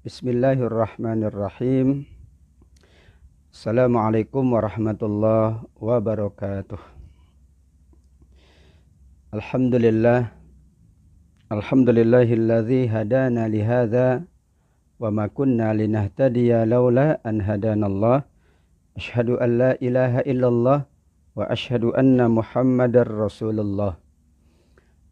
Bismillahirrahmanirrahim. Assalamualaikum warahmatullahi wabarakatuh. Alhamdulillahilladzi hadana lihadza wa ma kunna linahtadiya laula an hadanallah. Asyhadu an la ilaha illallah wa asyhadu anna Muhammadar Rasulullah.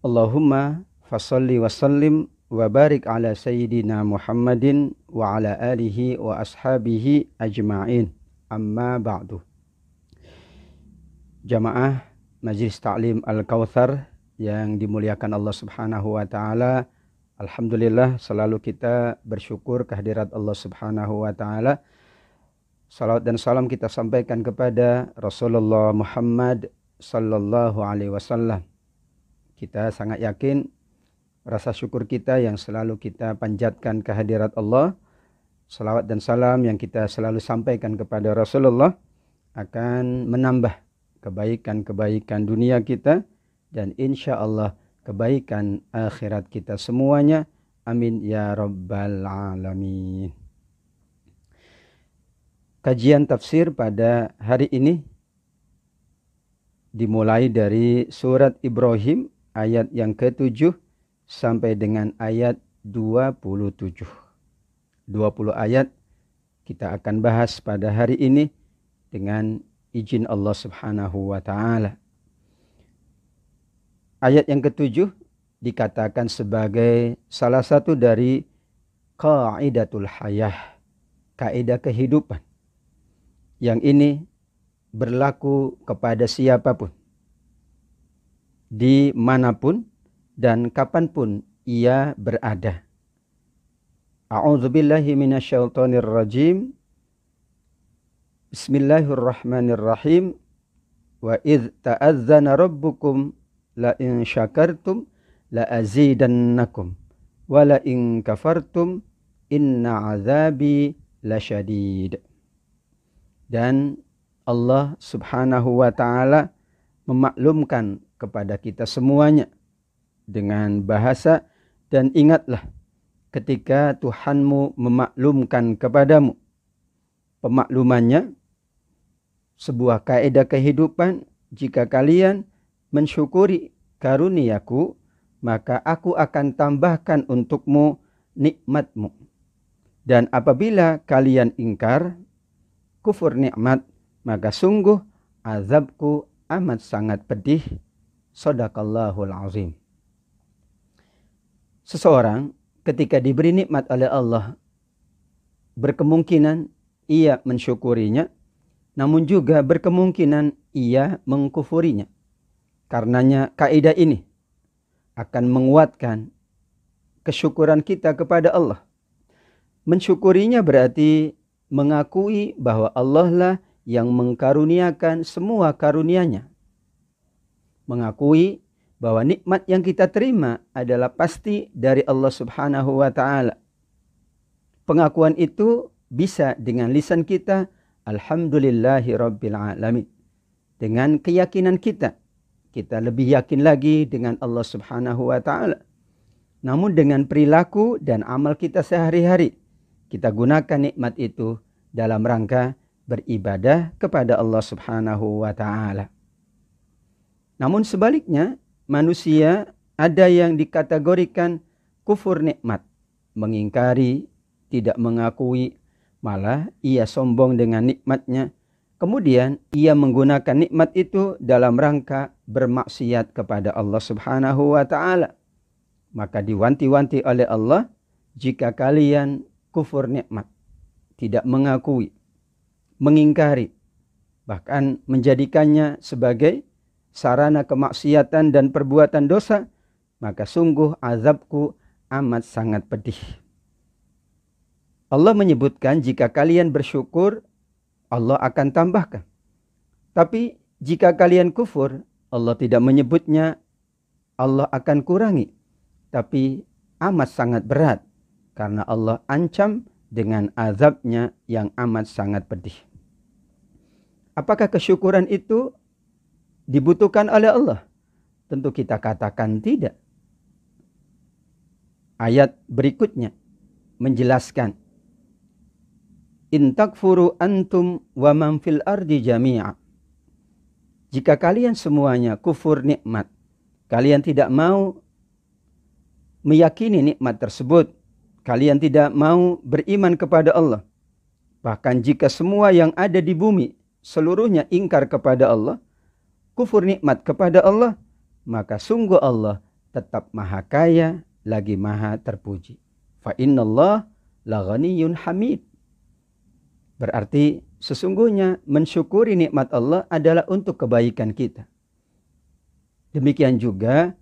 Allahumma fassalli wa sallim wa barik ala sayyidina Muhammadin wa ala alihi wa ashabihi ajma'in. Amma ba'du. Jamaah Majelis Ta'lim Al-Kautsar yang dimuliakan Allah Subhanahu wa taala, alhamdulillah selalu kita bersyukur kehadirat Allah Subhanahu wa taala. Salawat dan salam kita sampaikan kepada Rasulullah Muhammad sallallahu alaihi wasallam. Kita sangat yakin rasa syukur kita yang selalu kita panjatkan kehadirat Allah, salawat dan salam yang kita selalu sampaikan kepada Rasulullah akan menambah kebaikan-kebaikan dunia kita dan insya Allah kebaikan akhirat kita semuanya. Amin ya rabbal alamin. Kajian tafsir pada hari ini dimulai dari surat Ibrahim ayat yang ke-7 sampai dengan ayat 27. 20 ayat kita akan bahas pada hari ini dengan izin Allah Subhanahu wa taala. Ayat yang ke-7 dikatakan sebagai salah satu dari qaidatul hayah, kaidah kehidupan. Yang ini berlaku kepada siapapun, dimanapun dan kapanpun ia berada. A'udzubillahi minasyaitonir rajim. Bismillahirrahmanirrahim. Wa idz ta'adzana rabbukum la in syakartum la azidannakum wa la in kafartum inna 'adzabi lasyadid. Dan Allah Subhanahu wa taala memaklumkan kepada kita semuanya dengan bahasa, dan ingatlah ketika Tuhanmu memaklumkan kepadamu. Pemaklumannya sebuah kaidah kehidupan, jika kalian mensyukuri karuniaku maka aku akan tambahkan untukmu nikmatmu, dan apabila kalian ingkar kufur nikmat maka sungguh azabku amat sangat pedih. Shadaqallahul azim. Seseorang ketika diberi nikmat oleh Allah berkemungkinan ia mensyukurinya, namun juga berkemungkinan ia mengkufurinya. Karenanya kaidah ini akan menguatkan kesyukuran kita kepada Allah. Mensyukurinya berarti mengakui bahwa Allah lah yang mengkaruniakan semua karunia-Nya. Mengakui bahwa nikmat yang kita terima adalah pasti dari Allah Subhanahu wa taala. Pengakuan itu bisa dengan lisan kita, alhamdulillahi rabbil alamin. Dengan keyakinan kita lebih yakin lagi dengan Allah Subhanahu wa taala. Namun dengan perilaku dan amal kita sehari-hari, kita gunakan nikmat itu dalam rangka beribadah kepada Allah Subhanahu wa taala. Namun sebaliknya, manusia ada yang dikategorikan kufur nikmat, mengingkari, tidak mengakui, malah ia sombong dengan nikmatnya. Kemudian ia menggunakan nikmat itu dalam rangka bermaksiat kepada Allah Subhanahu wa taala. Maka diwanti-wanti oleh Allah, jika kalian kufur nikmat, tidak mengakui, mengingkari, bahkan menjadikannya sebagai sarana kemaksiatan dan perbuatan dosa, maka sungguh azabku amat sangat pedih. Allah menyebutkan jika kalian bersyukur, Allah akan tambahkan. Tapi jika kalian kufur, Allah tidak menyebutnya Allah akan kurangi, tapi amat sangat berat, karena Allah ancam dengan azabnya yang amat sangat pedih. Apakah kesyukuran itu dibutuhkan oleh Allah? Tentu kita katakan tidak. Ayat berikutnya menjelaskan, in takfuru antum wa man fil ardi jami'a. Jika kalian semuanya kufur nikmat, kalian tidak mau meyakini nikmat tersebut, kalian tidak mau beriman kepada Allah, bahkan jika semua yang ada di bumi seluruhnya ingkar kepada Allah, kufur nikmat kepada Allah, maka sungguh Allah tetap maha kaya lagi maha terpuji. Fa innallah la ghaniyyun hamid. Berarti sesungguhnya mensyukuri nikmat Allah adalah untuk kebaikan kita. Demikian juga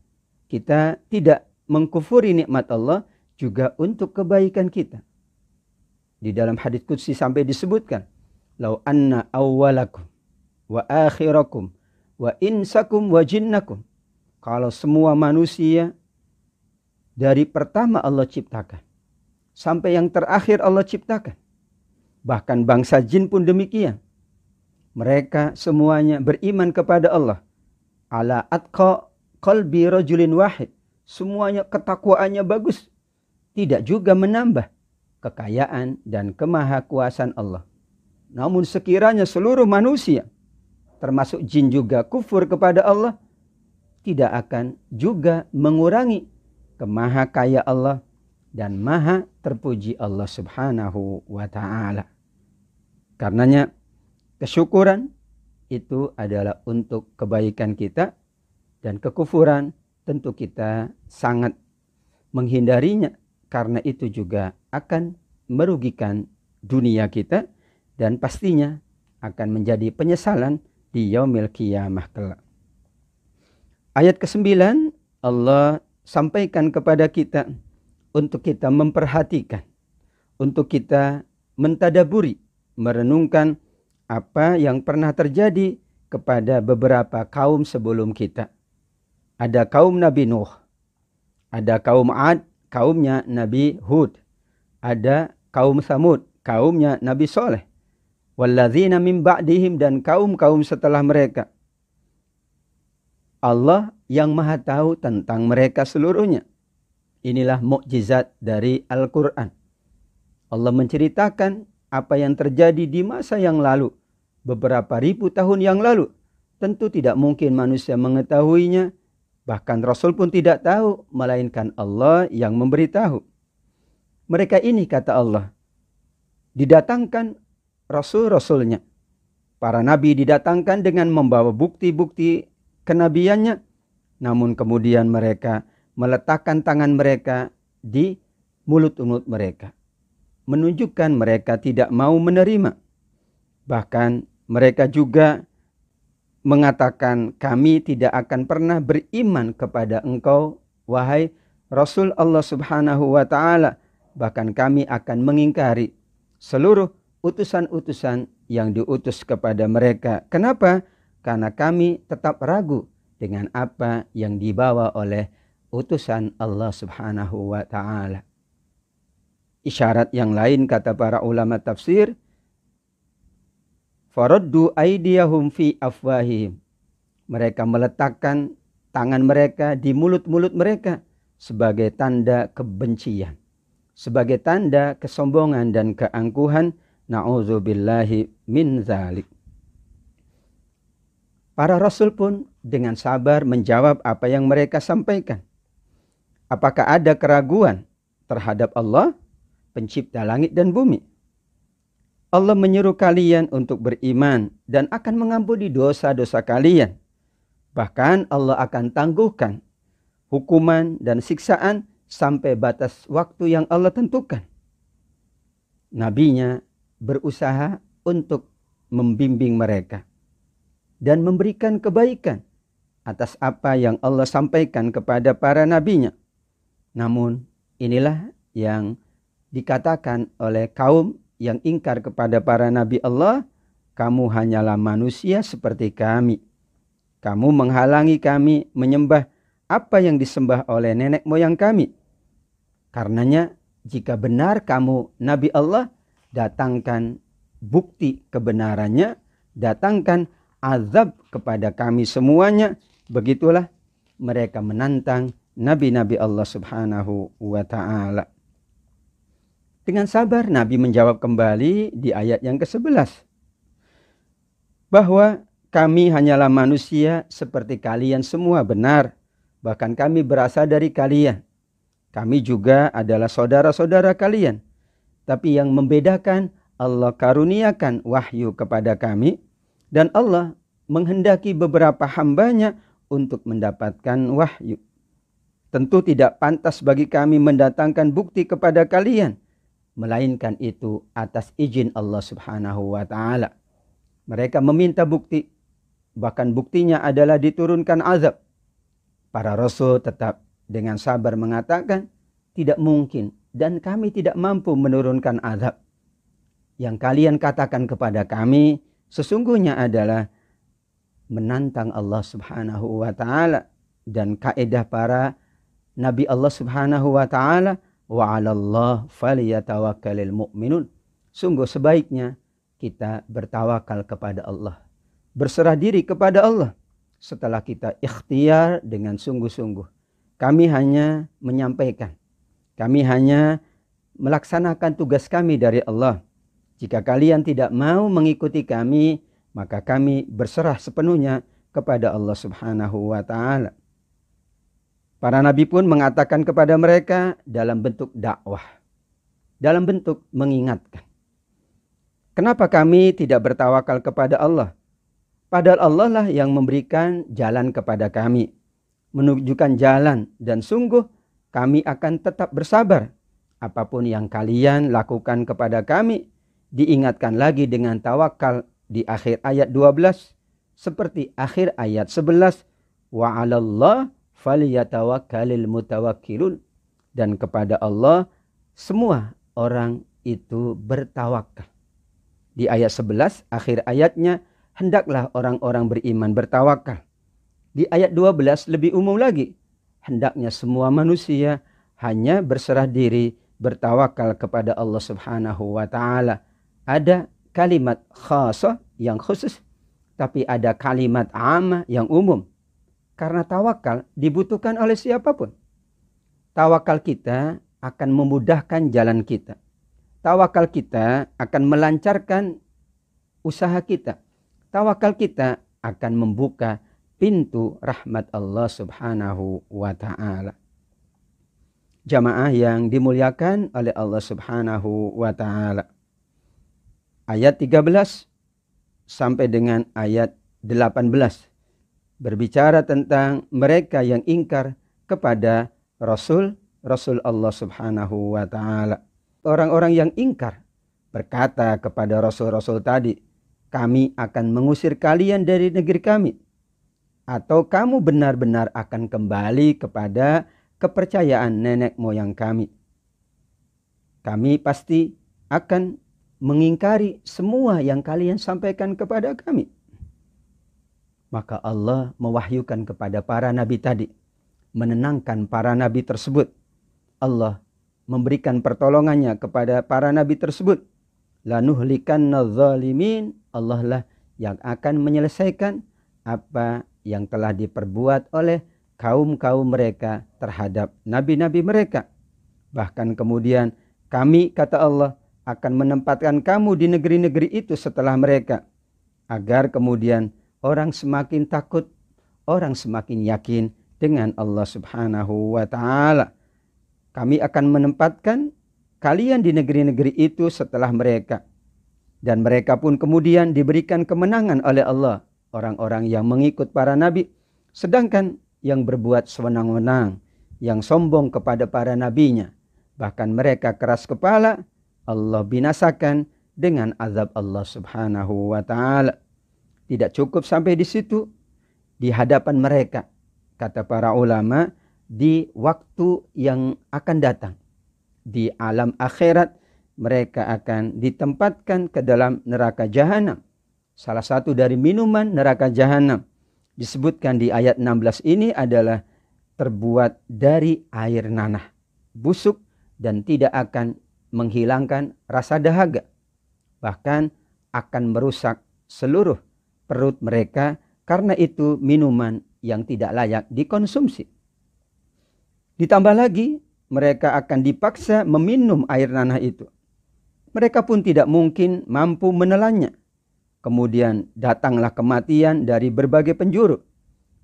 kita tidak mengkufuri nikmat Allah juga untuk kebaikan kita. Di dalam hadits qudsi sampai disebutkan, lau anna awwalakum wa akhirakum wa insakum wa jinnakum. Kalau semua manusia dari pertama Allah ciptakan sampai yang terakhir Allah ciptakan, bahkan bangsa jin pun demikian, mereka semuanya beriman kepada Allah, ala atqa qalbi rajulin wahid, semuanya ketakwaannya bagus, tidak juga menambah kekayaan dan kemahakuasaan Allah. Namun sekiranya seluruh manusia termasuk jin juga kufur kepada Allah, tidak akan juga mengurangi kemahakaya Allah dan maha terpuji Allah subhanahu wa ta'ala. Karenanya kesyukuran itu adalah untuk kebaikan kita, dan kekufuran tentu kita sangat menghindarinya, karena itu juga akan merugikan dunia kita dan pastinya akan menjadi penyesalan di yaumil qiyamah kelak. Ayat ke-9 Allah sampaikan kepada kita untuk kita memperhatikan, untuk kita mentadaburi, merenungkan apa yang pernah terjadi kepada beberapa kaum sebelum kita. Ada kaum Nabi Nuh, ada kaum Ad, kaumnya Nabi Hud, ada kaum Samud, kaumnya Nabi Soleh, walladzina min ba'dihim, dan kaum-kaum setelah mereka. Allah yang maha tahu tentang mereka seluruhnya. Inilah mukjizat dari Al-Quran. Allah menceritakan apa yang terjadi di masa yang lalu, beberapa ribu tahun yang lalu. Tentu tidak mungkin manusia mengetahuinya, bahkan Rasul pun tidak tahu, melainkan Allah yang memberitahu. Mereka ini, kata Allah, didatangkan Rasul-Rasulnya. Para Nabi didatangkan dengan membawa bukti-bukti kenabiannya, namun kemudian mereka meletakkan tangan mereka di mulut-mulut mereka, menunjukkan mereka tidak mau menerima. Bahkan mereka juga mengatakan, kami tidak akan pernah beriman kepada engkau, wahai Rasul Allah subhanahu wa ta'ala. Bahkan kami akan mengingkari seluruh utusan-utusan yang diutus kepada mereka. Kenapa? Karena kami tetap ragu dengan apa yang dibawa oleh utusan Allah subhanahu wa ta'ala. Isyarat yang lain, kata para ulama tafsir, faraddu aydiyahum fi afwahihim. Mereka meletakkan tangan mereka di mulut-mulut mereka sebagai tanda kebencian, sebagai tanda kesombongan dan keangkuhan. Na'udzubillahi min zalik. Para rasul pun dengan sabar menjawab apa yang mereka sampaikan. Apakah ada keraguan terhadap Allah, pencipta langit dan bumi? Allah menyuruh kalian untuk beriman dan akan mengampuni dosa-dosa kalian. Bahkan Allah akan tangguhkan hukuman dan siksaan sampai batas waktu yang Allah tentukan. Nabinya berusaha untuk membimbing mereka dan memberikan kebaikan atas apa yang Allah sampaikan kepada para nabinya. Namun inilah yang dikatakan oleh kaum yang ingkar kepada para nabi Allah, kamu hanyalah manusia seperti kami. Kamu menghalangi kami menyembah apa yang disembah oleh nenek moyang kami. Karenanya jika benar kamu nabi Allah, datangkan bukti kebenarannya, datangkan azab kepada kami semuanya. Begitulah mereka menantang nabi-nabi Allah Subhanahu wa ta'ala. Dengan sabar Nabi menjawab kembali di ayat yang ke-11 bahwa kami hanyalah manusia seperti kalian semua, benar. Bahkan kami berasal dari kalian. Kami juga adalah saudara-saudara kalian. Tapi yang membedakan, Allah karuniakan wahyu kepada kami dan Allah menghendaki beberapa hambanya untuk mendapatkan wahyu. Tentu tidak pantas bagi kami mendatangkan bukti kepada kalian, melainkan itu atas izin Allah Subhanahu wa ta'ala. Mereka meminta bukti, bahkan buktinya adalah diturunkan azab. Para rasul tetap dengan sabar mengatakan, tidak mungkin dan kami tidak mampu menurunkan azab. Yang kalian katakan kepada kami sesungguhnya adalah menantang Allah Subhanahu wa ta'ala. Dan kaidah para Nabi Allah Subhanahu wa ta'ala, wa 'alallah falyatawakkalul mu'minun. Sungguh sebaiknya kita bertawakal kepada Allah, berserah diri kepada Allah setelah kita ikhtiar dengan sungguh-sungguh. Kami hanya menyampaikan, kami hanya melaksanakan tugas kami dari Allah. Jika kalian tidak mau mengikuti kami, maka kami berserah sepenuhnya kepada Allah Subhanahu wa ta'ala. Para nabi pun mengatakan kepada mereka dalam bentuk dakwah, dalam bentuk mengingatkan. Kenapa kami tidak bertawakal kepada Allah? Padahal Allah lah yang memberikan jalan kepada kami, menunjukkan jalan, dan sungguh kami akan tetap bersabar. Apapun yang kalian lakukan kepada kami, diingatkan lagi dengan tawakal di akhir ayat 12, seperti akhir ayat 11, wa 'alallah falyatawakkalul mutawakkilun, dan kepada Allah semua orang itu bertawakal. Di ayat 11 akhir ayatnya, hendaklah orang-orang beriman bertawakal. Di ayat 12 lebih umum lagi, hendaknya semua manusia hanya berserah diri bertawakal kepada Allah Subhanahu wa ta'ala. Ada kalimat khasah yang khusus, tapi ada kalimat amah yang umum. Karena tawakal dibutuhkan oleh siapapun. Tawakal kita akan memudahkan jalan kita. Tawakal kita akan melancarkan usaha kita. Tawakal kita akan membuka pintu rahmat Allah Subhanahu wa ta'ala. Jamaah yang dimuliakan oleh Allah Subhanahu wa ta'ala. Ayat 13 sampai dengan ayat 18 berbicara tentang mereka yang ingkar kepada Rasul Allah Subhanahu wa ta'ala. Orang-orang yang ingkar berkata kepada Rasul-Rasul tadi, kami akan mengusir kalian dari negeri kami, atau kamu benar-benar akan kembali kepada kepercayaan nenek moyang kami. Kami pasti akan mengingkari semua yang kalian sampaikan kepada kami. Maka Allah mewahyukan kepada para nabi tadi, menenangkan para nabi tersebut. Allah memberikan pertolongannya kepada para nabi tersebut. Lanuhlikanna zalimin. Allah lah yang akan menyelesaikan apa yang telah diperbuat oleh kaum-kaum mereka terhadap nabi-nabi mereka. Bahkan kemudian kami, kata Allah, akan menempatkan kamu di negeri-negeri itu setelah mereka, agar kemudian orang semakin takut, orang semakin yakin dengan Allah Subhanahu wa ta'ala. Kami akan menempatkan kalian di negeri-negeri itu setelah mereka. Dan mereka pun kemudian diberikan kemenangan oleh Allah, orang-orang yang mengikut para nabi. Sedangkan yang berbuat sewenang-wenang, yang sombong kepada para nabinya, bahkan mereka keras kepala, Allah binasakan dengan azab Allah Subhanahu wa ta'ala. Tidak cukup sampai di situ. Di hadapan mereka, kata para ulama, di waktu yang akan datang, di alam akhirat, mereka akan ditempatkan ke dalam neraka jahanam. Salah satu dari minuman neraka jahanam disebutkan di ayat 16 ini adalah terbuat dari air nanah, busuk dan tidak akan menghilangkan rasa dahaga. Bahkan akan merusak seluruh perut mereka, karena itu minuman yang tidak layak dikonsumsi. Ditambah lagi, mereka akan dipaksa meminum air nanah itu. Mereka pun tidak mungkin mampu menelannya. Kemudian datanglah kematian dari berbagai penjuru.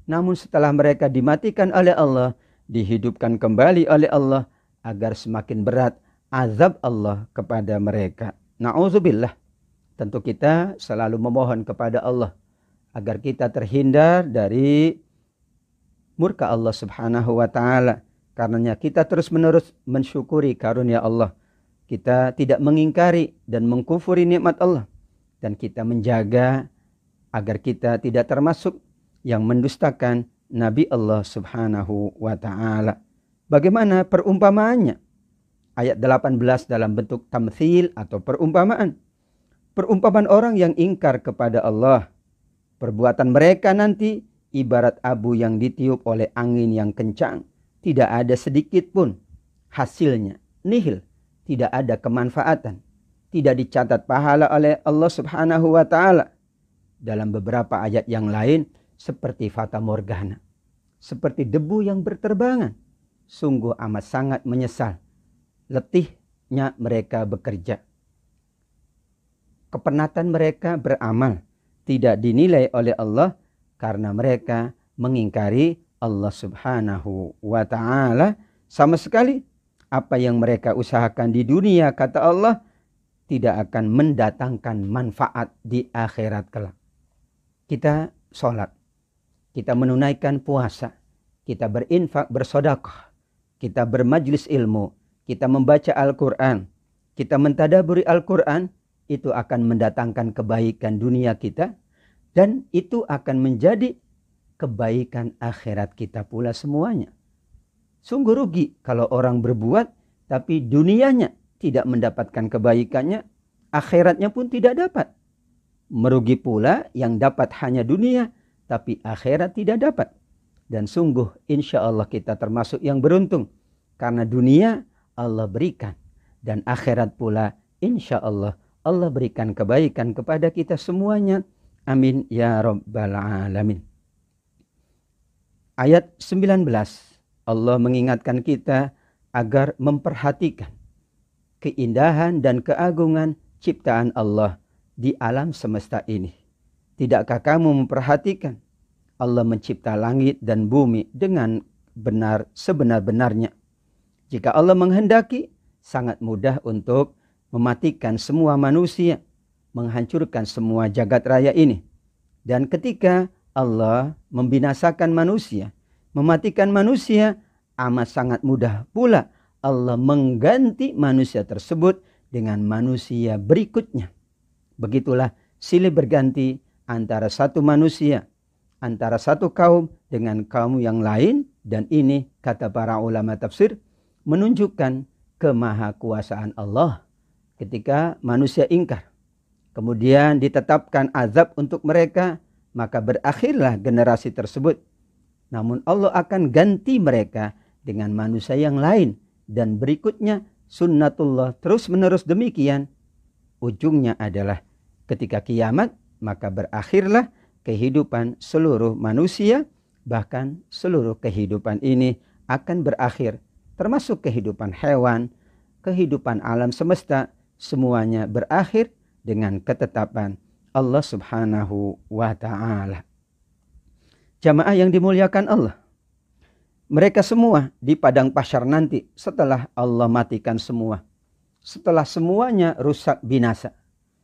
Namun setelah mereka dimatikan oleh Allah, dihidupkan kembali oleh Allah agar semakin berat azab Allah kepada mereka. Na'udzubillah. Tentu kita selalu memohon kepada Allah agar kita terhindar dari murka Allah Subhanahu wa taala. Karenanya kita terus-menerus mensyukuri karunia Allah. Kita tidak mengingkari dan mengkufuri nikmat Allah. Dan kita menjaga agar kita tidak termasuk yang mendustakan Nabi Allah Subhanahu wa ta'ala. Bagaimana perumpamaannya? Ayat 18 dalam bentuk tamthil atau perumpamaan. Perumpamaan orang yang ingkar kepada Allah. Perbuatan mereka nanti ibarat abu yang ditiup oleh angin yang kencang. Tidak ada sedikit pun hasilnya. Nihil. Tidak ada kemanfaatan. Tidak dicatat pahala oleh Allah Subhanahu wa ta'ala. Dalam beberapa ayat yang lain seperti fata morgana. Seperti debu yang berterbangan. Sungguh amat sangat menyesal. Letihnya mereka bekerja. Kepenatan mereka beramal. Tidak dinilai oleh Allah karena mereka mengingkari Allah Subhanahu wa ta'ala. Sama sekali apa yang mereka usahakan di dunia, kata Allah, tidak akan mendatangkan manfaat di akhirat kelak. Kita sholat, kita menunaikan puasa, kita berinfak, bersedekah, kita bermajlis ilmu, kita membaca Al-Quran, kita mentadaburi Al-Quran, itu akan mendatangkan kebaikan dunia kita, dan itu akan menjadi kebaikan akhirat kita pula semuanya. Sungguh rugi kalau orang berbuat tapi dunianya tidak mendapatkan kebaikannya, akhiratnya pun tidak dapat. Merugi pula yang dapat hanya dunia tapi akhirat tidak dapat. Dan sungguh insya Allah kita termasuk yang beruntung. Karena dunia Allah berikan. Dan akhirat pula insya Allah Allah berikan kebaikan kepada kita semuanya. Amin ya rabbal alamin. Ayat 19. Allah mengingatkan kita agar memperhatikan keindahan dan keagungan ciptaan Allah di alam semesta ini. Tidakkah kamu memperhatikan Allah mencipta langit dan bumi dengan benar sebenar-benarnya? Jika Allah menghendaki, sangat mudah untuk mematikan semua manusia, menghancurkan semua jagat raya ini. Dan ketika Allah membinasakan manusia, mematikan manusia, amat sangat mudah pula Allah mengganti manusia tersebut dengan manusia berikutnya. Begitulah silih berganti antara satu manusia, antara satu kaum dengan kaum yang lain. Dan ini kata para ulama tafsir menunjukkan kemahakuasaan Allah ketika manusia ingkar. Kemudian ditetapkan azab untuk mereka, maka berakhirlah generasi tersebut. Namun Allah akan ganti mereka dengan manusia yang lain. Dan berikutnya sunnatullah terus menerus demikian. Ujungnya adalah ketika kiamat, maka berakhirlah kehidupan seluruh manusia. Bahkan seluruh kehidupan ini akan berakhir. Termasuk kehidupan hewan, kehidupan alam semesta. Semuanya berakhir dengan ketetapan Allah Subhanahu wa ta'ala. Jamaah yang dimuliakan Allah, mereka semua di padang mahsyar nanti setelah Allah matikan semua, setelah semuanya rusak binasa,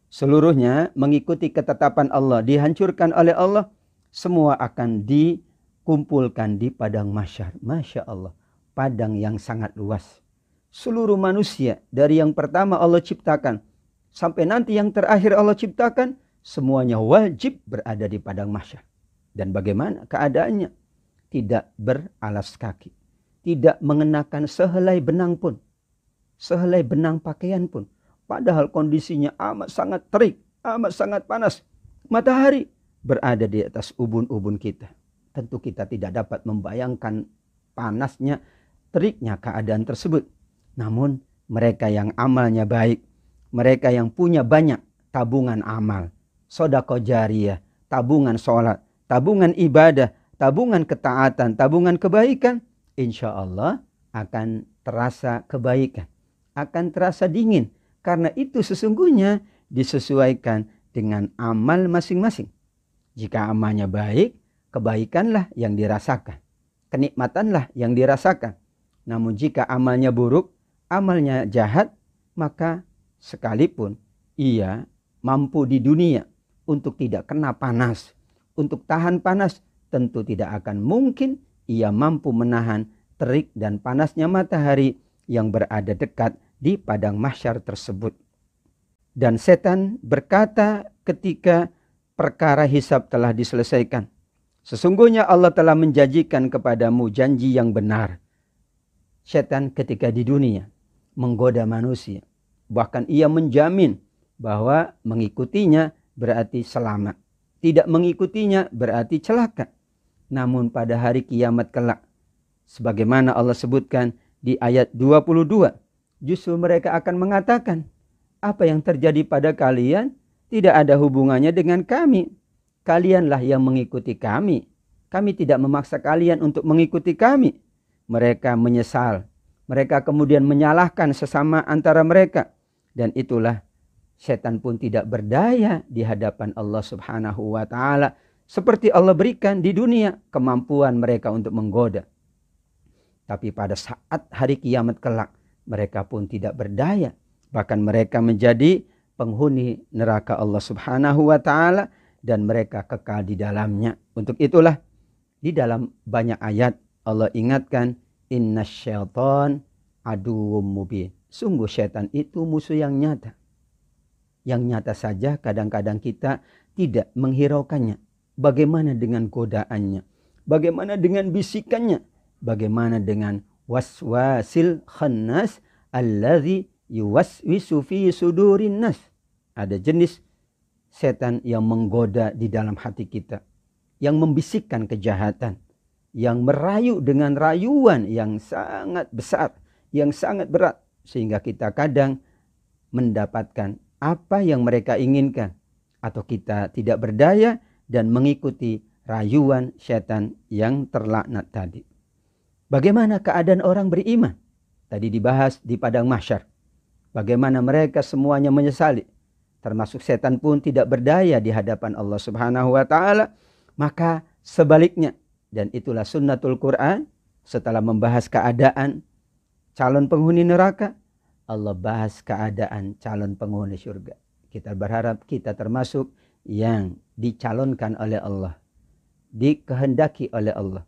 seluruhnya mengikuti ketetapan Allah, dihancurkan oleh Allah, semua akan dikumpulkan di padang mahsyar. Masya Allah, padang yang sangat luas. Seluruh manusia dari yang pertama Allah ciptakan sampai nanti yang terakhir Allah ciptakan, semuanya wajib berada di padang mahsyar. Dan bagaimana keadaannya? Tidak beralas kaki. Tidak mengenakan sehelai benang pun. Sehelai benang pakaian pun. Padahal kondisinya amat sangat terik. Amat sangat panas. Matahari berada di atas ubun-ubun kita. Tentu kita tidak dapat membayangkan panasnya, teriknya keadaan tersebut. Namun mereka yang amalnya baik. Mereka yang punya banyak tabungan amal. Sedekah jariyah. Tabungan sholat. Tabungan ibadah, tabungan ketaatan, tabungan kebaikan. Insya Allah akan terasa kebaikan, akan terasa dingin. Karena itu sesungguhnya disesuaikan dengan amal masing-masing. Jika amalnya baik, kebaikanlah yang dirasakan, kenikmatanlah yang dirasakan. Namun jika amalnya buruk, amalnya jahat, maka sekalipun ia mampu di dunia untuk tidak kena panas, untuk tahan panas, tentu tidak akan mungkin ia mampu menahan terik dan panasnya matahari yang berada dekat di padang mahsyar tersebut. Dan setan berkata ketika perkara hisab telah diselesaikan, sesungguhnya Allah telah menjanjikan kepadamu janji yang benar. Setan ketika di dunia menggoda manusia, bahkan ia menjamin bahwa mengikutinya berarti selamat, tidak mengikutinya berarti celaka. Namun pada hari kiamat kelak, sebagaimana Allah sebutkan di ayat 22, justru mereka akan mengatakan, apa yang terjadi pada kalian tidak ada hubungannya dengan kami. Kalianlah yang mengikuti kami. Kami tidak memaksa kalian untuk mengikuti kami. Mereka menyesal. Mereka kemudian menyalahkan sesama antara mereka. Dan itulah setan pun tidak berdaya di hadapan Allah Subhanahu wa ta'ala. Seperti Allah berikan di dunia kemampuan mereka untuk menggoda. Tapi pada saat hari kiamat kelak, mereka pun tidak berdaya. Bahkan mereka menjadi penghuni neraka Allah Subhanahu wa ta'ala dan mereka kekal di dalamnya. Untuk itulah di dalam banyak ayat Allah ingatkan, innasyaiton aduwwum mubin. Sungguh syaitan itu musuh yang nyata. Yang nyata saja kadang-kadang kita tidak menghiraukannya. Bagaimana dengan godaannya? Bagaimana dengan bisikannya? Bagaimana dengan waswasil khannas alladzi yuwaswisu fi sudurin nas. Ada jenis setan yang menggoda di dalam hati kita, yang membisikkan kejahatan, yang merayu dengan rayuan yang sangat besar, yang sangat berat, sehingga kita kadang mendapatkan apa yang mereka inginkan, atau kita tidak berdaya dan mengikuti rayuan setan yang terlaknat tadi. Bagaimana keadaan orang beriman? Tadi dibahas di padang mahsyar. Bagaimana mereka semuanya menyesali. Termasuk setan pun tidak berdaya di hadapan Allah Subhanahu wa ta'ala. Maka sebaliknya. Dan itulah sunnatul Quran. Setelah membahas keadaan calon penghuni neraka, Allah bahas keadaan calon penghuni surga. Kita berharap kita termasuk yang dicalonkan oleh Allah. Dikehendaki oleh Allah.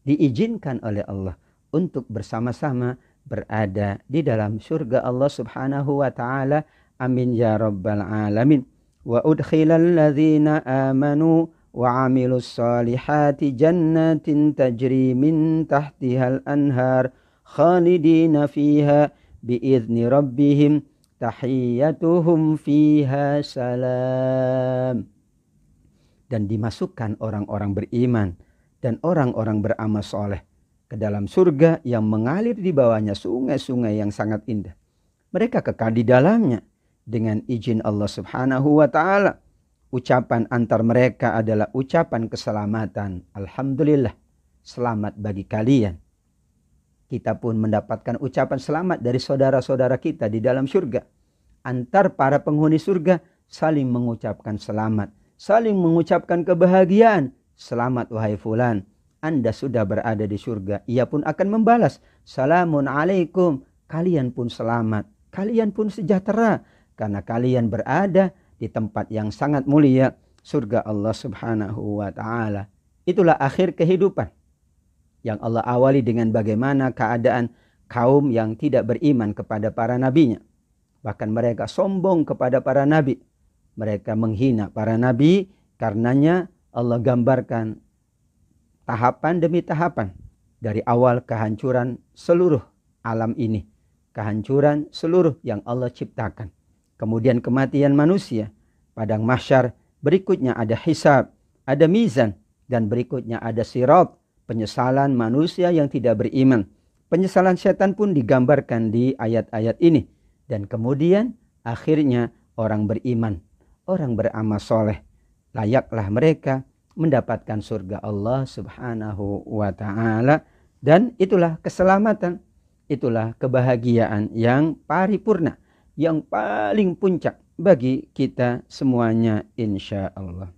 Diizinkan oleh Allah untuk bersama-sama berada di dalam surga Allah Subhanahu wa ta'ala. Amin ya rabbal alamin. Wa udkhilal ladzina amanu wa amilus salihati jannatin tajri min tahtihal anhar khalidina fiha biizni rabbihim tahiyyatuhum fiha salam. Dan dimasukkan orang-orang beriman dan orang-orang beramal soleh ke dalam surga yang mengalir di bawahnya sungai-sungai yang sangat indah. Mereka kekal di dalamnya dengan izin Allah Subhanahu wa ta'ala. Ucapan antar mereka adalah ucapan keselamatan. Alhamdulillah, selamat bagi kalian. Kita pun mendapatkan ucapan selamat dari saudara-saudara kita di dalam surga. Antar para penghuni surga saling mengucapkan selamat, saling mengucapkan kebahagiaan. Selamat wahai fulan, Anda sudah berada di surga. Ia pun akan membalas, salamun alaikum. Kalian pun selamat, kalian pun sejahtera, karena kalian berada di tempat yang sangat mulia, surga Allah Subhanahu wa ta'ala. Itulah akhir kehidupan yang Allah awali dengan bagaimana keadaan kaum yang tidak beriman kepada para nabinya. Bahkan mereka sombong kepada para nabi. Mereka menghina para nabi. Karenanya Allah gambarkan tahapan demi tahapan. Dari awal kehancuran seluruh alam ini. Kehancuran seluruh yang Allah ciptakan. Kemudian kematian manusia. Padang mahsyar. Berikutnya ada hisab. Ada mizan. Dan berikutnya ada sirat. Penyesalan manusia yang tidak beriman. Penyesalan setan pun digambarkan di ayat-ayat ini. Dan kemudian akhirnya orang beriman. Orang beramal soleh. Layaklah mereka mendapatkan surga Allah Subhanahu wa ta'ala. Dan itulah keselamatan. Itulah kebahagiaan yang paripurna, yang paling puncak bagi kita semuanya insya Allah.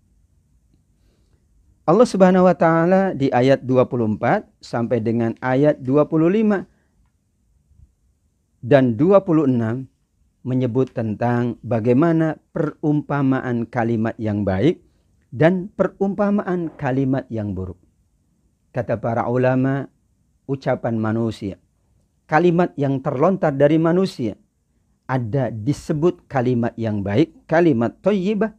Allah Subhanahu wa taala di ayat 24 sampai dengan ayat 25 dan 26 menyebut tentang bagaimana perumpamaan kalimat yang baik dan perumpamaan kalimat yang buruk. Kata para ulama, ucapan manusia, kalimat yang terlontar dari manusia, ada disebut kalimat yang baik, kalimat thayyibah,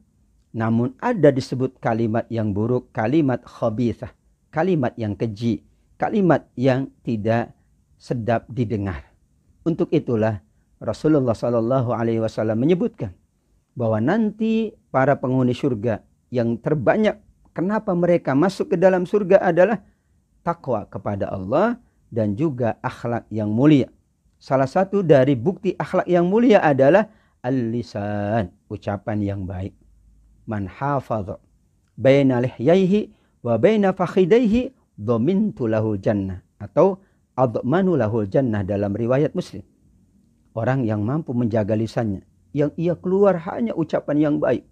namun ada disebut kalimat yang buruk, kalimat khabithah, kalimat yang keji, kalimat yang tidak sedap didengar. Untuk itulah Rasulullah SAW menyebutkan bahwa nanti para penghuni surga yang terbanyak, kenapa mereka masuk ke dalam surga adalah takwa kepada Allah dan juga akhlak yang mulia. Salah satu dari bukti akhlak yang mulia adalah al-lisan, ucapan yang baik. Man hafadha baina lihyaihi wa baina fakhidaihi dhamintu lahu jannah, atau admanu lahu jannah dalam riwayat Muslim. Orang yang mampu menjaga lisannya, yang ia keluar hanya ucapan yang baik,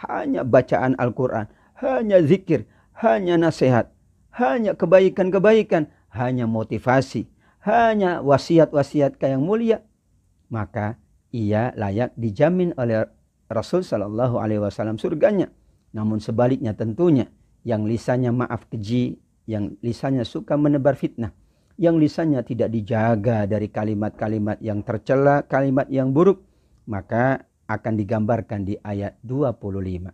hanya bacaan Al-Quran, hanya zikir, hanya nasihat, hanya kebaikan-kebaikan, hanya motivasi, hanya wasiat-wasiat yang mulia, maka ia layak dijamin oleh Rasul Shallallahu Alaihi Wasallam surganya. Namun sebaliknya tentunya, yang lisannya maaf keji, yang lisannya suka menebar fitnah, yang lisannya tidak dijaga dari kalimat-kalimat yang tercela, kalimat yang buruk, maka akan digambarkan di ayat 25.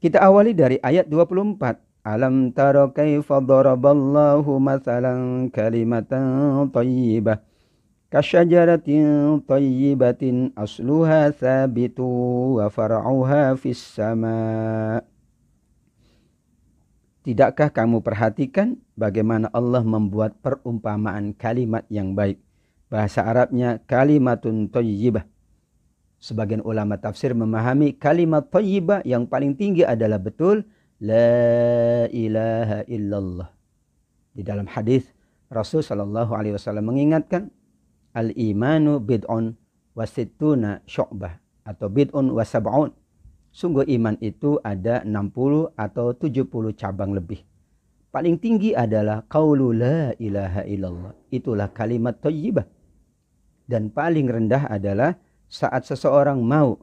Kita awali dari ayat 24. Alam tara kaifa daraballahu mathalan kalimatan thayyibah kasyajaratin thayyibatin asluha thabitu wa far'uha fis sama'. Tidakkah kamu perhatikan bagaimana Allah membuat perumpamaan kalimat yang baik? Bahasa Arabnya kalimatun thayyibah. Sebagian ulama tafsir memahami kalimat thayyibah yang paling tinggi adalah betul la ilaha illallah. Di dalam hadis Rasul sallallahu alaihi wasallam mengingatkan al-imanu bid'un wa sittuna syu'bah atau bid'un wa sab'un. Sungguh iman itu ada 60 atau 70 cabang lebih. Paling tinggi adalah qaulu la ilaha illallah. Itulah kalimat thayyibah. Dan paling rendah adalah saat seseorang mau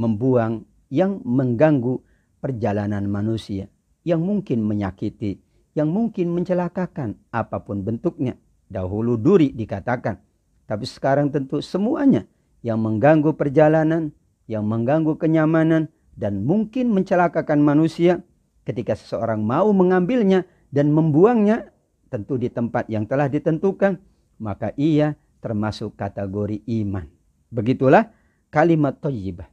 membuang yang mengganggu perjalanan manusia, yang mungkin menyakiti, yang mungkin mencelakakan apapun bentuknya. Dahulu duri dikatakan, tapi sekarang tentu semuanya yang mengganggu perjalanan, yang mengganggu kenyamanan, dan mungkin mencelakakan manusia. Ketika seseorang mau mengambilnya dan membuangnya, tentu di tempat yang telah ditentukan, maka ia termasuk kategori iman. Begitulah kalimat thayyibah.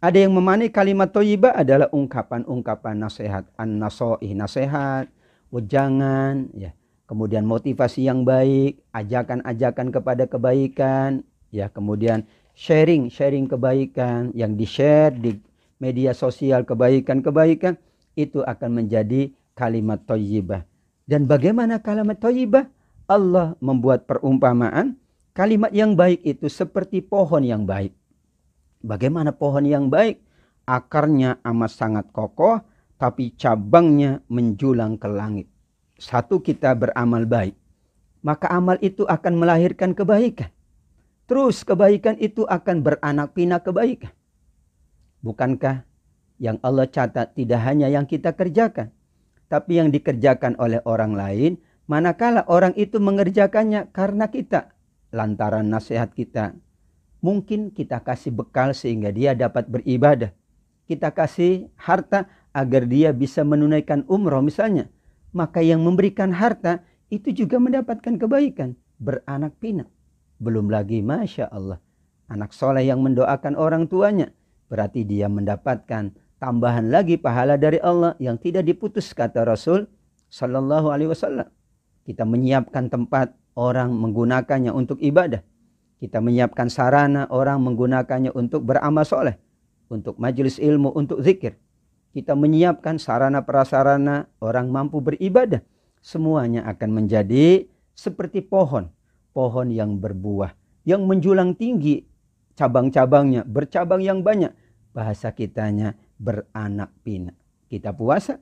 Ada yang memaknai kalimat thayyibah adalah ungkapan-ungkapan nasihat, an-nasoih, nasihat, wejangan, ya. Kemudian motivasi yang baik, ajakan-ajakan kepada kebaikan, ya. Kemudian sharing kebaikan yang di-share di media sosial, kebaikan-kebaikan, itu akan menjadi kalimat thayyibah. Dan bagaimana kalimat thayyibah? Allah membuat perumpamaan kalimat yang baik itu seperti pohon yang baik. Bagaimana pohon yang baik? Akarnya amat sangat kokoh, tapi cabangnya menjulang ke langit. Satu, kita beramal baik, maka amal itu akan melahirkan kebaikan. Terus kebaikan itu akan beranak pinak kebaikan. Bukankah yang Allah catat tidak hanya yang kita kerjakan, tapi yang dikerjakan oleh orang lain, manakala orang itu mengerjakannya karena kita, lantaran nasihat kita. Mungkin kita kasih bekal sehingga dia dapat beribadah. Kita kasih harta agar dia bisa menunaikan umroh misalnya. Maka yang memberikan harta itu juga mendapatkan kebaikan. Beranak pinak. Belum lagi Masya Allah, anak soleh yang mendoakan orang tuanya. Berarti dia mendapatkan tambahan lagi pahala dari Allah yang tidak diputus, kata Rasul Sallallahu Alaihi Wasallam. Kita menyiapkan tempat orang menggunakannya untuk ibadah. Kita menyiapkan sarana orang menggunakannya untuk beramal soleh. Untuk majelis ilmu, untuk zikir. Kita menyiapkan sarana prasarana orang mampu beribadah. Semuanya akan menjadi seperti pohon. pohon yang berbuah, yang menjulang tinggi cabang-cabangnya, bercabang yang banyak. Bahasa kitanya beranak pinak. Kita puasa,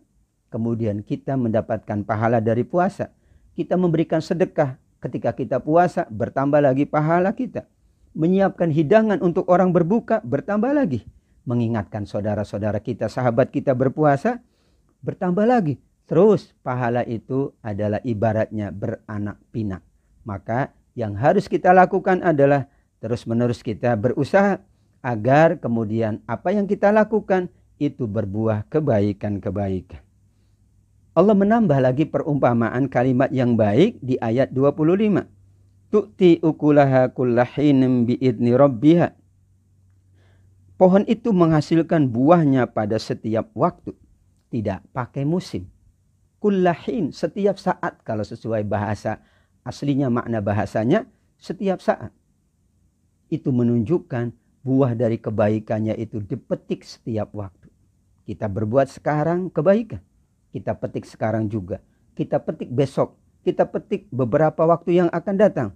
kemudian kita mendapatkan pahala dari puasa. Kita memberikan sedekah ketika kita puasa, bertambah lagi pahala kita. Menyiapkan hidangan untuk orang berbuka, bertambah lagi. Mengingatkan saudara-saudara kita, sahabat kita berpuasa, bertambah lagi. Terus pahala itu adalah ibaratnya beranak pinak. Maka yang harus kita lakukan adalah terus-menerus kita berusaha agar kemudian apa yang kita lakukan itu berbuah kebaikan-kebaikan. Allah menambah lagi perumpamaan kalimat yang baik di ayat 25. Tu'ti ukulaha kullahinin bi'idni rabbiha. Pohon itu menghasilkan buahnya pada setiap waktu. Tidak pakai musim. Kullahin, setiap saat, kalau sesuai bahasa aslinya, makna bahasanya setiap saat. Itu menunjukkan buah dari kebaikannya itu dipetik setiap waktu. Kita berbuat sekarang kebaikan, kita petik sekarang juga. Kita petik besok, kita petik beberapa waktu yang akan datang.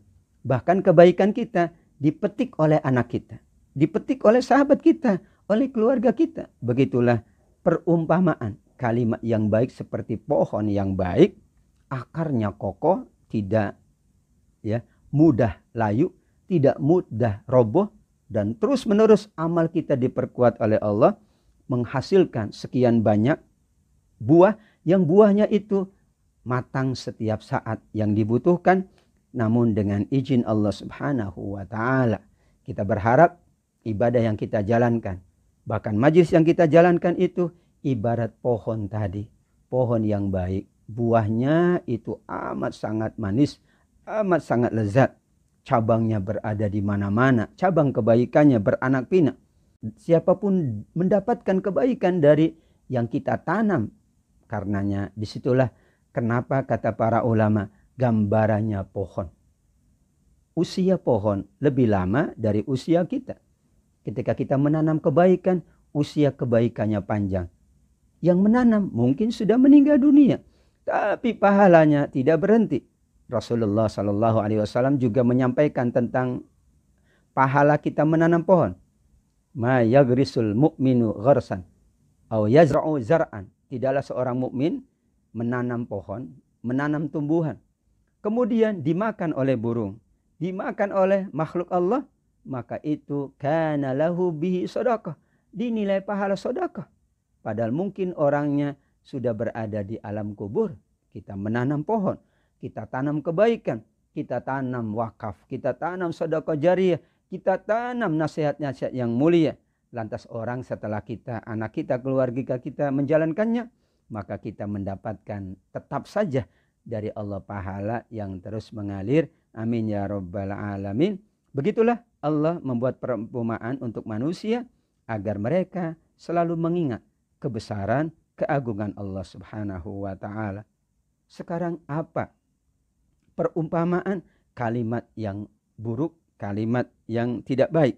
Bahkan kebaikan kita dipetik oleh anak kita, dipetik oleh sahabat kita, oleh keluarga kita. Begitulah perumpamaan kalimat yang baik seperti pohon yang baik, akarnya kokoh, tidak mudah layu, tidak mudah roboh, dan terus menerus amal kita diperkuat oleh Allah, menghasilkan sekian banyak buah yang buahnya itu matang setiap saat yang dibutuhkan, namun dengan izin Allah Subhanahu wa Ta'ala. Kita berharap ibadah yang kita jalankan, bahkan majlis yang kita jalankan itu ibarat pohon tadi, pohon yang baik. Buahnya itu amat sangat manis, amat sangat lezat. Cabangnya berada di mana-mana, cabang kebaikannya beranak pinak. Siapapun mendapatkan kebaikan dari yang kita tanam. Karenanya disitulah kenapa kata para ulama, gambarannya pohon. Usia pohon lebih lama dari usia kita. Ketika kita menanam kebaikan, usia kebaikannya panjang. Yang menanam mungkin sudah meninggal dunia, tapi pahalanya tidak berhenti. Rasulullah SAW juga menyampaikan tentang pahala kita menanam pohon. Ma yagrisul mu'minu gharsan aw yazra'u zar'an. Tidaklah seorang mukmin menanam pohon, menanam tumbuhan, kemudian dimakan oleh burung, dimakan oleh makhluk Allah, maka itu kana lahu bihi sedekah, dinilai pahala sedekah. Padahal mungkin orangnya sudah berada di alam kubur. Kita menanam pohon, kita tanam kebaikan, kita tanam wakaf, kita tanam sedekah jariyah, kita tanam nasihat-nasihat yang mulia. Lantas orang setelah kita, anak kita, keluarga kita menjalankannya, maka kita mendapatkan tetap saja dari Allah pahala yang terus mengalir. Amin ya rabbal alamin. Begitulah Allah membuat perumpamaan untuk manusia agar mereka selalu mengingat kebesaran, keagungan Allah Subhanahu wa Ta'ala. Sekarang apa perumpamaan kalimat yang buruk, kalimat yang tidak baik?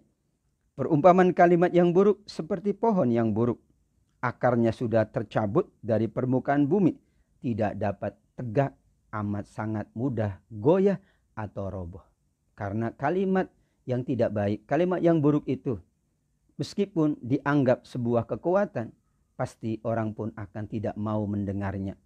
Perumpamaan kalimat yang buruk seperti pohon yang buruk. Akarnya sudah tercabut dari permukaan bumi, tidak dapat tegak, amat sangat mudah goyah atau roboh. Karena kalimat yang tidak baik, kalimat yang buruk itu, meskipun dianggap sebuah kekuatan, pasti orang pun akan tidak mau mendengarnya.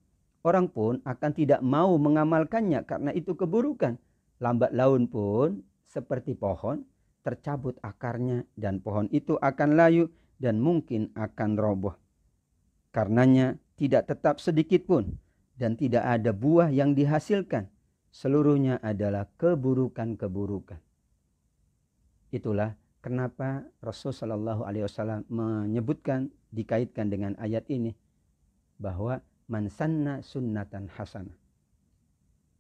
Orang pun akan tidak mau mengamalkannya karena itu keburukan. Lambat laun pun seperti pohon, tercabut akarnya dan pohon itu akan layu dan mungkin akan roboh. Karenanya tidak tetap sedikit pun dan tidak ada buah yang dihasilkan. Seluruhnya adalah keburukan-keburukan. Itulah kenapa Rasulullah SAW menyebutkan, dikaitkan dengan ayat ini, bahwa man sanna sunnatan hasanah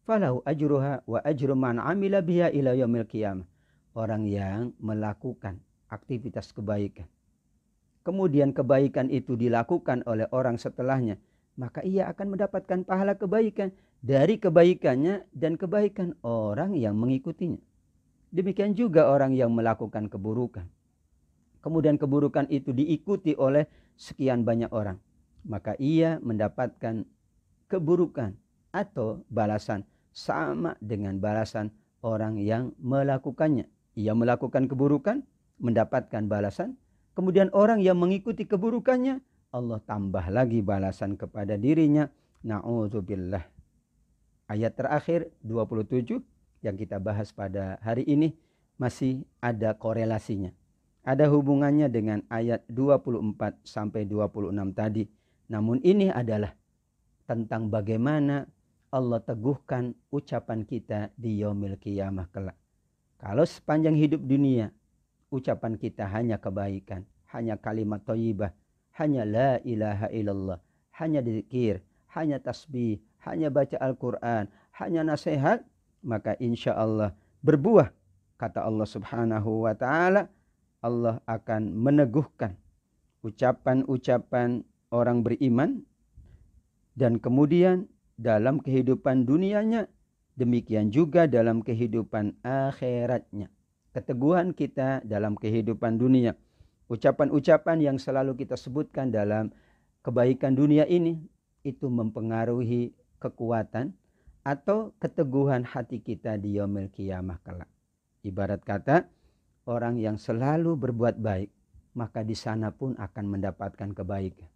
falahu ajruha wa ajru man amila biha ila yaumil qiyamah. Orang yang melakukan aktivitas kebaikan, kemudian kebaikan itu dilakukan oleh orang setelahnya, maka ia akan mendapatkan pahala kebaikan dari kebaikannya dan kebaikan orang yang mengikutinya. Demikian juga orang yang melakukan keburukan, kemudian keburukan itu diikuti oleh sekian banyak orang, maka ia mendapatkan keburukan atau balasan sama dengan balasan orang yang melakukannya. Ia melakukan keburukan, mendapatkan balasan. Kemudian orang yang mengikuti keburukannya, Allah tambah lagi balasan kepada dirinya. Na'udzubillah. Ayat terakhir 27 yang kita bahas pada hari ini masih ada korelasinya. Ada hubungannya dengan ayat 24 sampai 26 tadi. Namun ini adalah tentang bagaimana Allah teguhkan ucapan kita di yaumil qiyamah kelak. Kalau sepanjang hidup dunia ucapan kita hanya kebaikan, hanya kalimat thayyibah, hanya la ilaha illallah, hanya zikir, hanya tasbih, hanya baca Al-Quran, hanya nasihat, maka insya Allah berbuah. Kata Allah Subhanahu wa ta'ala, Allah akan meneguhkan ucapan-ucapan orang beriman, dan kemudian dalam kehidupan dunianya, demikian juga dalam kehidupan akhiratnya. Keteguhan kita dalam kehidupan dunia, ucapan-ucapan yang selalu kita sebutkan dalam kebaikan dunia ini, itu mempengaruhi kekuatan atau keteguhan hati kita di yaumil qiyamah kelak. Ibarat kata, orang yang selalu berbuat baik, maka di sana pun akan mendapatkan kebaikan.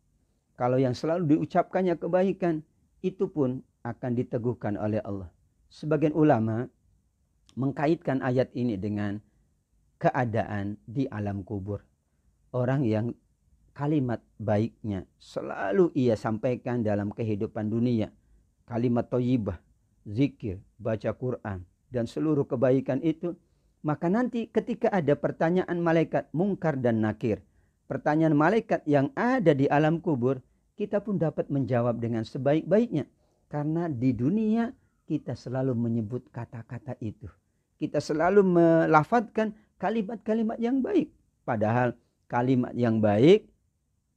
Kalau yang selalu diucapkannya kebaikan, itu pun akan diteguhkan oleh Allah. Sebagian ulama mengkaitkan ayat ini dengan keadaan di alam kubur. Orang yang kalimat baiknya selalu ia sampaikan dalam kehidupan dunia. Kalimat thayyibah, zikir, baca Quran, dan seluruh kebaikan itu. Maka nanti ketika ada pertanyaan malaikat Munkar dan Nakir, pertanyaan malaikat yang ada di alam kubur, kita pun dapat menjawab dengan sebaik-baiknya. Karena di dunia kita selalu menyebut kata-kata itu. Kita selalu melafadzkan kalimat-kalimat yang baik. Padahal kalimat yang baik,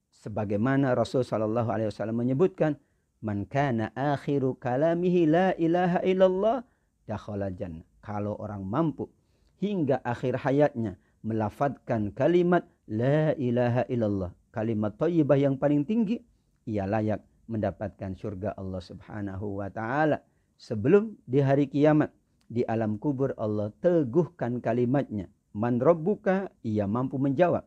sebagaimana Rasul SAW menyebutkan, man kana akhiru kalamihi la ilaha illallah dakhala jannah. Kalau orang mampu hingga akhir hayatnya melafadzkan kalimat la ilaha illallah, kalimat thayyibah yang paling tinggi, ia layak mendapatkan surga Allah Subhanahu wa ta'ala. Sebelum di hari kiamat, di alam kubur Allah teguhkan kalimatnya. Man rabbuka, ia mampu menjawab.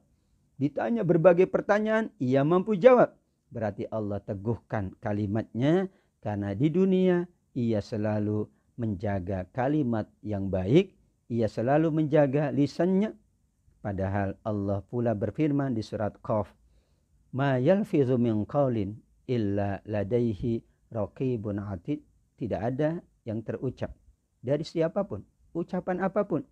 Ditanya berbagai pertanyaan, ia mampu jawab. Berarti Allah teguhkan kalimatnya, karena di dunia ia selalu menjaga kalimat yang baik, ia selalu menjaga lisannya. Padahal Allah pula berfirman di surat Qaf, ma yalfizu min qaulin illa ladaihi raqibun atid. Tidak ada yang terucap dari siapapun, ucapan apapun,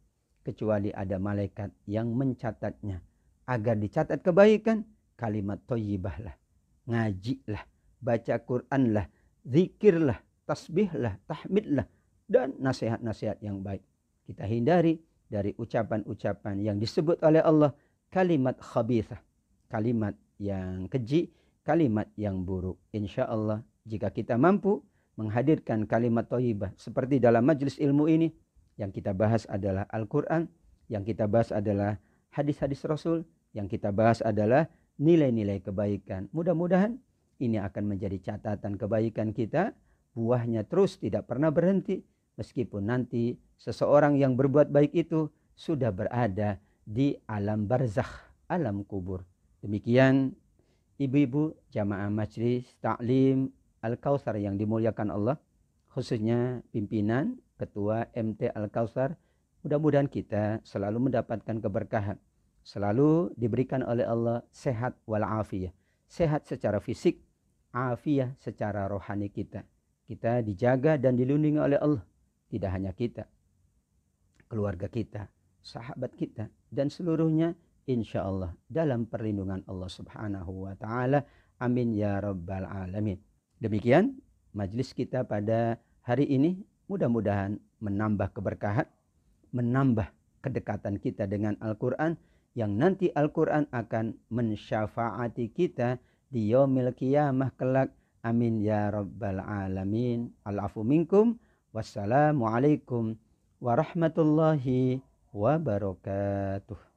kecuali ada malaikat yang mencatatnya. Agar dicatat kebaikan, kalimat thayyibah lah, ngajilah, baca Quran lah, zikirlah, tasbihlah, tahmidlah, dan nasihat-nasihat yang baik. Kita hindari dari ucapan-ucapan yang disebut oleh Allah kalimat khabithah, kalimat yang keji, kalimat yang buruk. Insya Allah jika kita mampu menghadirkan kalimat thayyibah seperti dalam majlis ilmu ini, yang kita bahas adalah Al-Quran, yang kita bahas adalah hadis-hadis Rasul, yang kita bahas adalah nilai-nilai kebaikan. Mudah-mudahan ini akan menjadi catatan kebaikan kita, buahnya terus tidak pernah berhenti, meskipun nanti seseorang yang berbuat baik itu sudah berada di alam barzakh, alam kubur. Demikian ibu-ibu jamaah majlis taklim Al-Kautsar yang dimuliakan Allah, khususnya pimpinan Ketua MT Al-Kautsar, mudah-mudahan kita selalu mendapatkan keberkahan, selalu diberikan oleh Allah sehat walafiat, sehat secara fisik, afiah secara rohani kita. Kita dijaga dan dilindungi oleh Allah, tidak hanya kita, keluarga kita, sahabat kita, dan seluruhnya insya Allah dalam perlindungan Allah Subhanahu wa ta'ala. Amin ya rabbal alamin. Demikian majlis kita pada hari ini, mudah-mudahan menambah keberkahan, menambah kedekatan kita dengan Al-Quran, yang nanti Al-Quran akan mensyafaati kita di yaumil qiyamah kelak. Amin ya rabbal alamin. Al-afu minkum. Wassalamualaikum warahmatullahi wabarakatuh.